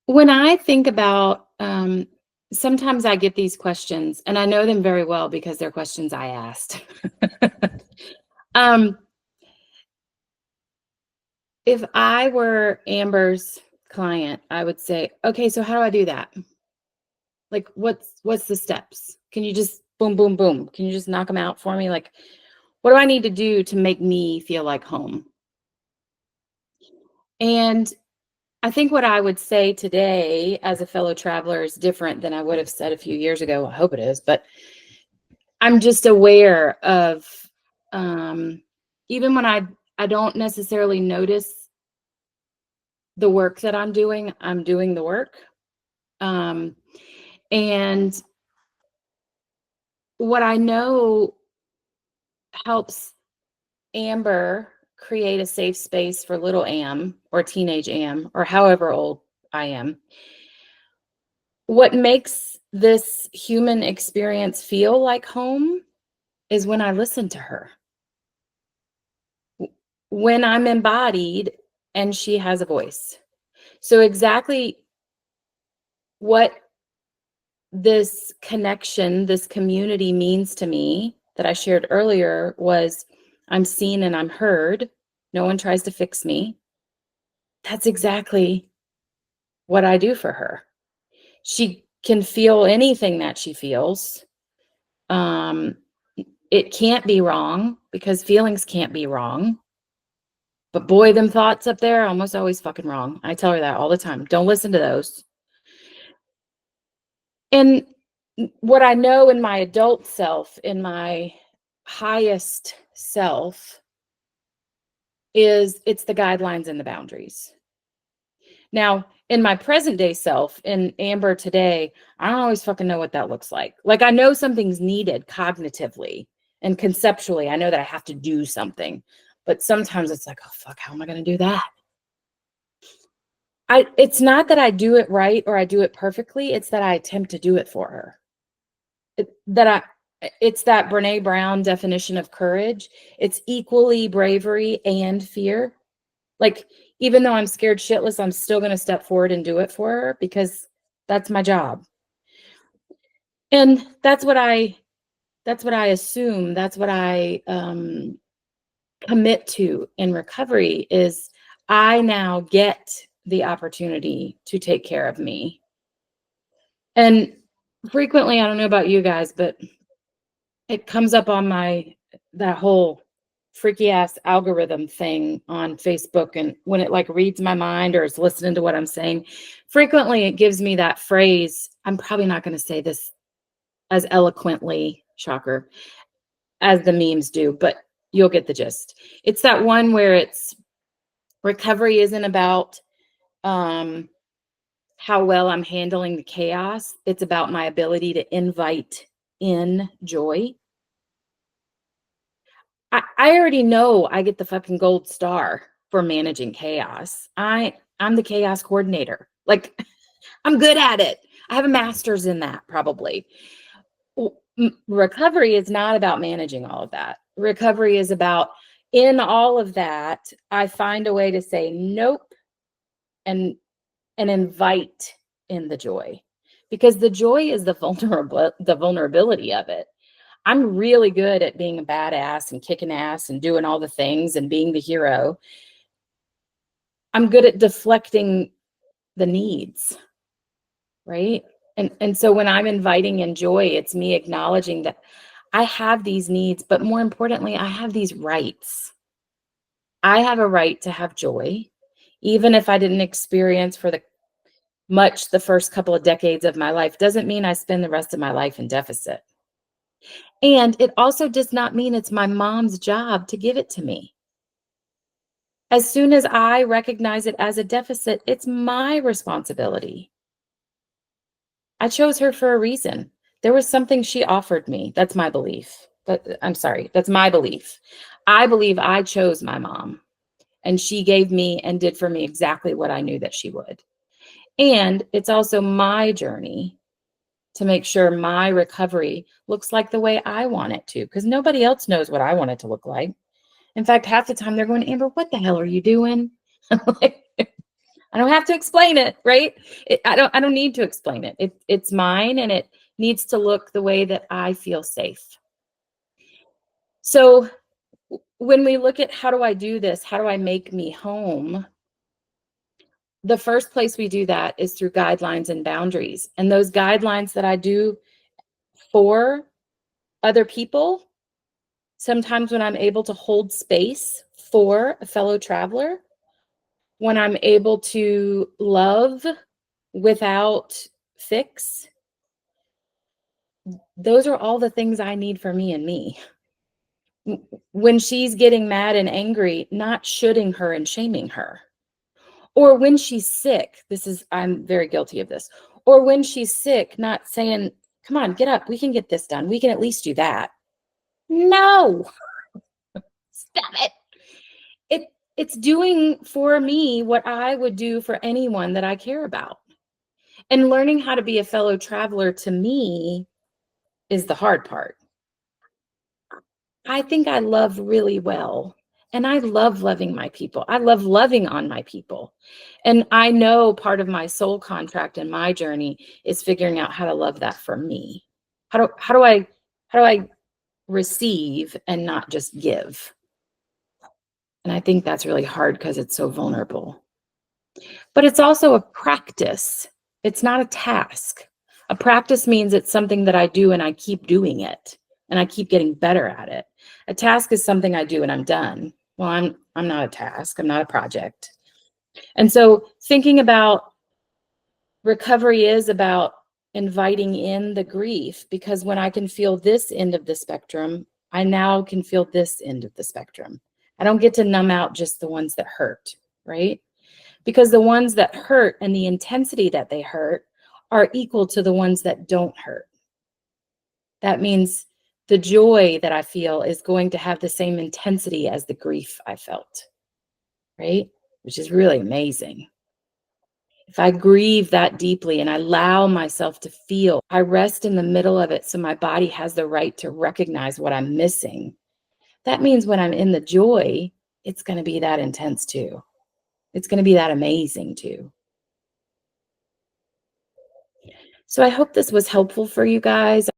When I think about, sometimes I get these questions, and I know them very well because they're questions I asked. Um, if I were Amber's client, I would say, "Okay, so how do I do that? Like, what's the steps? Can you just boom, boom, boom? Can you just knock them out for me? Like, what do I need to do to make me feel like home?" And I think what I would say today as a fellow traveler is different than I would have said a few years ago. I hope it is, but I'm just aware of, um, even when I don't necessarily notice the work that I'm doing the work. Um, and what I know helps Amber create a safe space for little Am or teenage Am or however old I am. What makes this human experience feel like home is when I listen to her. When I'm embodied and she has a voice. So exactly what this connection, this community means to me that I shared earlier was I'm seen and I'm heard. No one tries to fix me. That's exactly what I do for her. She can feel anything that she feels. Um, it can't be wrong because feelings can't be wrong. But boy, them thoughts up there are almost always fucking wrong. I tell her that all the time. Don't listen to those. And what I know in my adult self, in my highest self, is it's the guidelines and the boundaries. Now, in my present day self, in Amber today, I don't always fucking know what that looks like. Like, I know something's needed cognitively and conceptually. I know that I have to do something, but sometimes it's like, oh, fuck, how am I going to do that? It's not that I do it right or I do it perfectly. It's that I attempt to do it for her. It's that Brene Brown definition of courage. It's equally bravery and fear. Like, even though I'm scared shitless, I'm still going to step forward and do it for her because that's my job. And that's what I assume. That's what I commit to in recovery is I now get the opportunity to take care of me. And frequently, I don't know about you guys, but it comes up on that whole freaky ass algorithm thing on Facebook. And when it like reads my mind or is listening to what I'm saying, frequently it gives me that phrase. I'm probably not going to say this as eloquently, shocker, as the memes do, but you'll get the gist. It's that one where it's recovery isn't about um, how well I'm handling the chaos. It's about my ability to invite in joy. I already know I get the fucking gold star for managing chaos. I'm the chaos coordinator. Like, I'm good at it. I have a master's in that probably. Recovery is not about managing all of that. Recovery is about in all of that, I find a way to say nope and invite in the joy. Because the joy is the vulnerability of it. I'm really good at being a badass and kicking ass and doing all the things and being the hero. I'm good at deflecting the needs, right? And so when I'm inviting in joy, it's me acknowledging that I have these needs, but more importantly, I have these rights. I have a right to have joy, even if I didn't experience for the first couple of decades of my life, doesn't mean I spend the rest of my life in deficit. And it also does not mean it's my mom's job to give it to me. As soon as I recognize it as a deficit, it's my responsibility. I chose her for a reason. There was something she offered me. That's my belief. I'm sorry, that's my belief. I believe I chose my mom, and she gave me and did for me exactly what I knew that she would. And it's also my journey to make sure my recovery looks like the way I want it to, because nobody else knows what I want it to look like. In fact, half the time they're going, Amber, what the hell are you doing? I don't have to explain it, right? I don't need to explain it. It's mine, and it needs to look the way that I feel safe. So when we look at how do I do this? How do I make me home? The first place we do that is through guidelines and boundaries. And those guidelines that I do for other people, sometimes when I'm able to hold space for a fellow traveler, when I'm able to love without fix, those are all the things I need for me and me. When she's getting mad and angry, not shoulding her and shaming her. Or when she's sick, I'm very guilty of this. Or when she's sick, not saying, come on, get up, we can get this done. We can at least do that. No, stop it. It's doing for me what I would do for anyone that I care about. And learning how to be a fellow traveler to me is the hard part. I think I love really well. And I love loving my people. I love loving on my people. And I know part of my soul contract and my journey is figuring out how to love that for me. How do I receive and not just give? And I think that's really hard because it's so vulnerable. But it's also a practice. It's not a task. A practice means it's something that I do and I keep doing it and I keep getting better at it. A task is something I do and I'm done. Well, I'm not a task. I'm not a project. And so thinking about recovery is about inviting in the grief, because when I can feel this end of the spectrum, I now can feel this end of the spectrum. I don't get to numb out just the ones that hurt, right? Because the ones that hurt and the intensity that they hurt are equal to the ones that don't hurt. That means the joy that I feel is going to have the same intensity as the grief I felt, right? Which is really amazing. If I grieve that deeply and I allow myself to feel, I rest in the middle of it so my body has the right to recognize what I'm missing. That means when I'm in the joy, it's going to be that intense too. It's going to be that amazing too. So I hope this was helpful for you guys.